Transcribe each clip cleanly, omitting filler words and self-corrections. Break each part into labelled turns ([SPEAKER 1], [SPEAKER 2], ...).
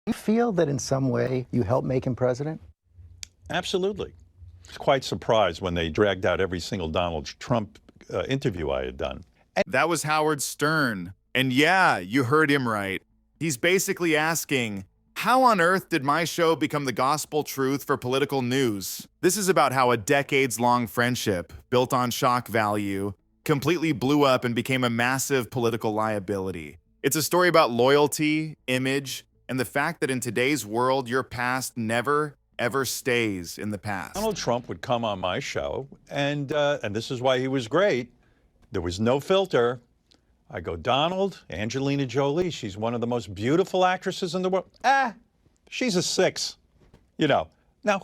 [SPEAKER 1] You feel that in some way you helped make him president?
[SPEAKER 2] Absolutely. I was quite surprised when they dragged out every single Donald Trump interview I had done.
[SPEAKER 3] That was Howard Stern. And yeah, you heard him right. He's basically asking, how on earth did my show become the gospel truth for political news? This is about how a decades-long friendship, built on shock value, completely blew up and became a massive political liability. It's a story about loyalty, image, and the fact that in today's world, your past never, ever stays in the past.
[SPEAKER 2] Donald Trump would come on my show, and this is why he was great. There was no filter. I go, Donald, Angelina Jolie, she's one of the most beautiful actresses in the world. She's a 6, Now,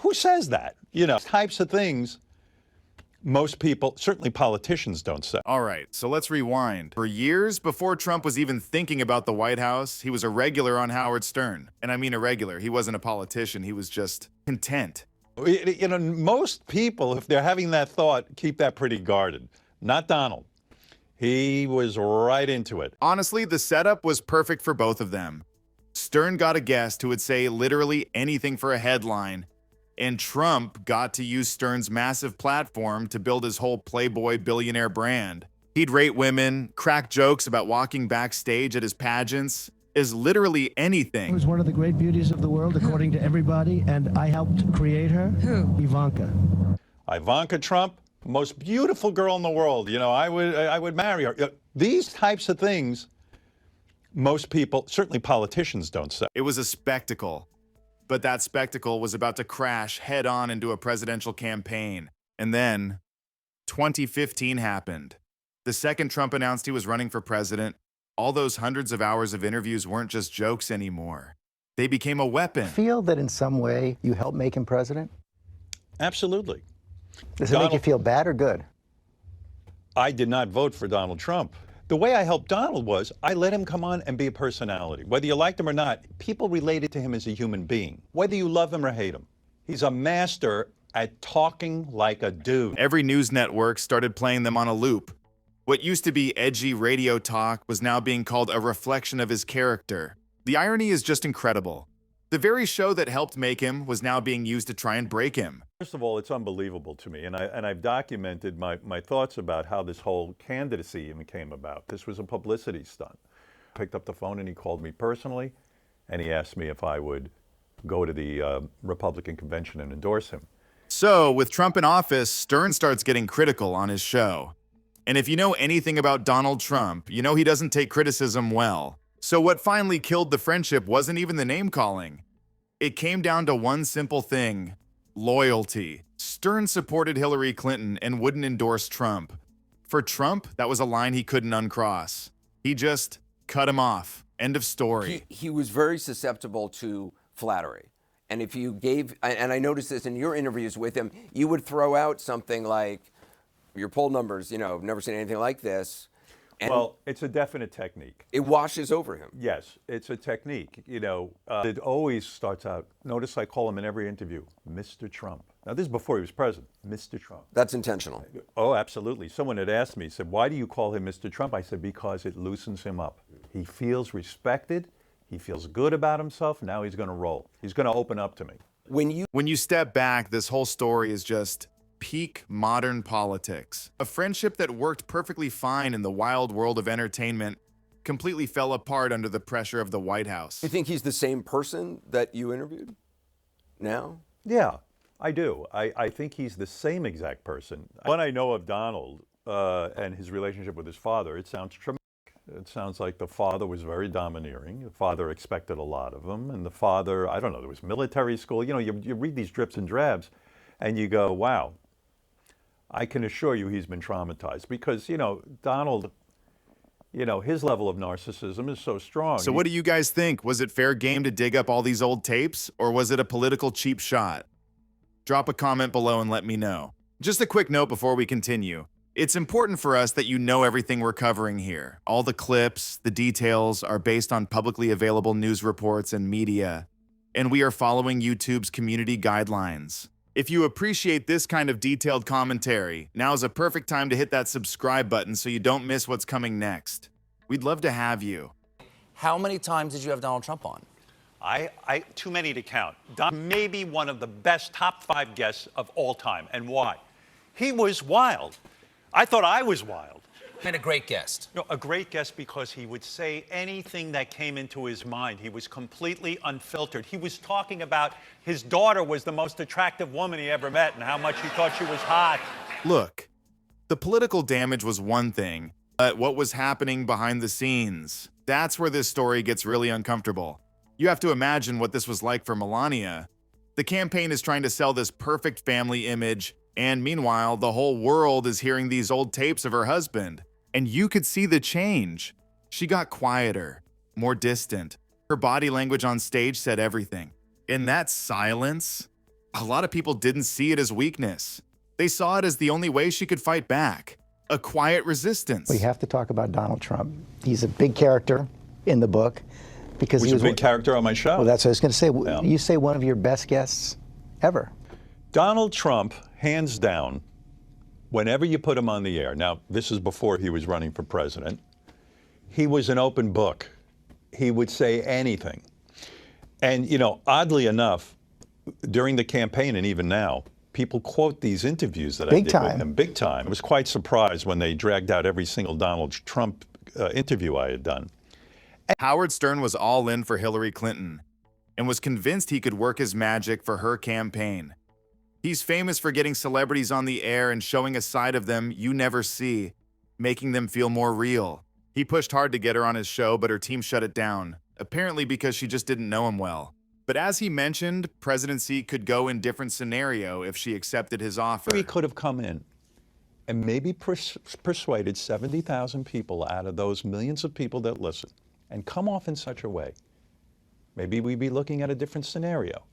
[SPEAKER 2] who says that? Types of things most people, certainly politicians, don't say.
[SPEAKER 3] All right, so let's rewind. For years before Trump was even thinking about the White House, he was a regular on Howard Stern. And I mean a regular. He wasn't a politician. He was just content.
[SPEAKER 2] Most people, if they're having that thought, keep that pretty guarded. Not Donald. He was right into it.
[SPEAKER 3] Honestly, the setup was perfect for both of them. Stern got a guest who would say literally anything for a headline, and Trump got to use Stern's massive platform to build his whole Playboy billionaire brand. He'd rate women, crack jokes about walking backstage at his pageants, is literally anything.
[SPEAKER 4] She was one of the great beauties of the world, according to everybody, and I helped create her. Who? Ivanka.
[SPEAKER 2] Ivanka Trump, most beautiful girl in the world. I would marry her. These types of things, most people, certainly politicians, don't say.
[SPEAKER 3] It was a spectacle. But that spectacle was about to crash head-on into a presidential campaign. And then, 2015 happened. The second Trump announced he was running for president, all those hundreds of hours of interviews weren't just jokes anymore. They became a weapon.
[SPEAKER 1] Feel that in some way you helped make him president?
[SPEAKER 2] Absolutely.
[SPEAKER 1] Does it make you feel bad or good?
[SPEAKER 2] I did not vote for Donald Trump. The way I helped Donald was I let him come on and be a personality. Whether you liked him or not, people related to him as a human being, whether you love him or hate him. He's a master at talking like a dude.
[SPEAKER 3] Every news network started playing them on a loop. What used to be edgy radio talk was now being called a reflection of his character. The irony is just incredible. The very show that helped make him was now being used to try and break him.
[SPEAKER 2] First of all, it's unbelievable to me, and I've documented my thoughts about how this whole candidacy even came about. This was a publicity stunt. Picked up the phone and he called me personally, and he asked me if I would go to the Republican convention and endorse him.
[SPEAKER 3] So, with Trump in office, Stern starts getting critical on his show. And if you know anything about Donald Trump, you know he doesn't take criticism well. So what finally killed the friendship wasn't even the name-calling. It came down to one simple thing: loyalty. Stern supported Hillary Clinton and wouldn't endorse Trump. For Trump, that was a line he couldn't uncross. He just cut him off. End of story.
[SPEAKER 5] He was very susceptible to flattery. And if you gave, and I noticed this in your interviews with him, you would throw out something like, your poll numbers, I've never seen anything like this. And
[SPEAKER 2] well, it's a definite technique.
[SPEAKER 5] It washes over him.
[SPEAKER 2] Yes, it's a technique. It always starts out, notice I call him in every interview, Mr. Trump. Now, this is before he was president, Mr. Trump.
[SPEAKER 5] That's intentional.
[SPEAKER 2] Oh, absolutely. Someone had asked me, said, why do you call him Mr. Trump? I said, because it loosens him up. He feels respected. He feels good about himself. Now he's going to roll. He's going to open up to me.
[SPEAKER 3] When you step back, this whole story is just peak modern politics. A friendship that worked perfectly fine in the wild world of entertainment completely fell apart under the pressure of the White House.
[SPEAKER 5] You think he's the same person that you interviewed now?
[SPEAKER 2] Yeah, I do. I think he's the same exact person. What I know of Donald and his relationship with his father, it sounds traumatic. It sounds like the father was very domineering. The father expected a lot of him. And the father, I don't know, there was military school. You read these drips and drabs and you go, wow. I can assure you he's been traumatized because, Donald, his level of narcissism is so strong.
[SPEAKER 3] So what do you guys think? Was it fair game to dig up all these old tapes, or was it a political cheap shot? Drop a comment below and let me know. Just a quick note before we continue. It's important for us that you know everything we're covering here. All the clips, the details are based on publicly available news reports and media, and we are following YouTube's community guidelines. If you appreciate this kind of detailed commentary, now's a perfect time to hit that subscribe button so you don't miss what's coming next. We'd love to have you.
[SPEAKER 6] How many times did you have Donald Trump on?
[SPEAKER 2] Too many to count. Don, maybe one of the best top 5 guests of all time. And why? He was wild. I thought I was wild.
[SPEAKER 6] And a great guest.
[SPEAKER 2] No, a great guest because he would say anything that came into his mind. He was completely unfiltered. He was talking about his daughter was the most attractive woman he ever met and how much he thought she was hot.
[SPEAKER 3] Look, the political damage was one thing, but what was happening behind the scenes? That's where this story gets really uncomfortable. You have to imagine what this was like for Melania. The campaign is trying to sell this perfect family image, and meanwhile, the whole world is hearing these old tapes of her husband. And you could see the change. She got quieter, more distant. Her body language on stage said everything. In that silence, a lot of people didn't see it as weakness. They saw it as the only way she could fight back. A quiet resistance.
[SPEAKER 1] We have to talk about Donald Trump. He's a big character in the book because
[SPEAKER 2] He was a big character on my show.
[SPEAKER 1] Well, that's what I was going to say.
[SPEAKER 2] Yeah.
[SPEAKER 1] You say one of your best guests ever.
[SPEAKER 2] Donald Trump, hands down, whenever you put him on the air, now this is before he was running for president, he was an open book. He would say anything. And, you know, oddly enough, during the campaign and even now, people quote these interviews that I did with him big time. I was quite surprised when they dragged out every single Donald Trump interview I had done.
[SPEAKER 3] Howard Stern was all in for Hillary Clinton and was convinced he could work his magic for her campaign. He's famous for getting celebrities on the air and showing a side of them you never see, making them feel more real. He pushed hard to get her on his show, but her team shut it down, apparently because she just didn't know him well. But as he mentioned, presidency could go in different scenario if she accepted his offer.
[SPEAKER 2] He could have come in and maybe persuaded 70,000 people out of those millions of people that listen and come off in such a way. Maybe we'd be looking at a different scenario.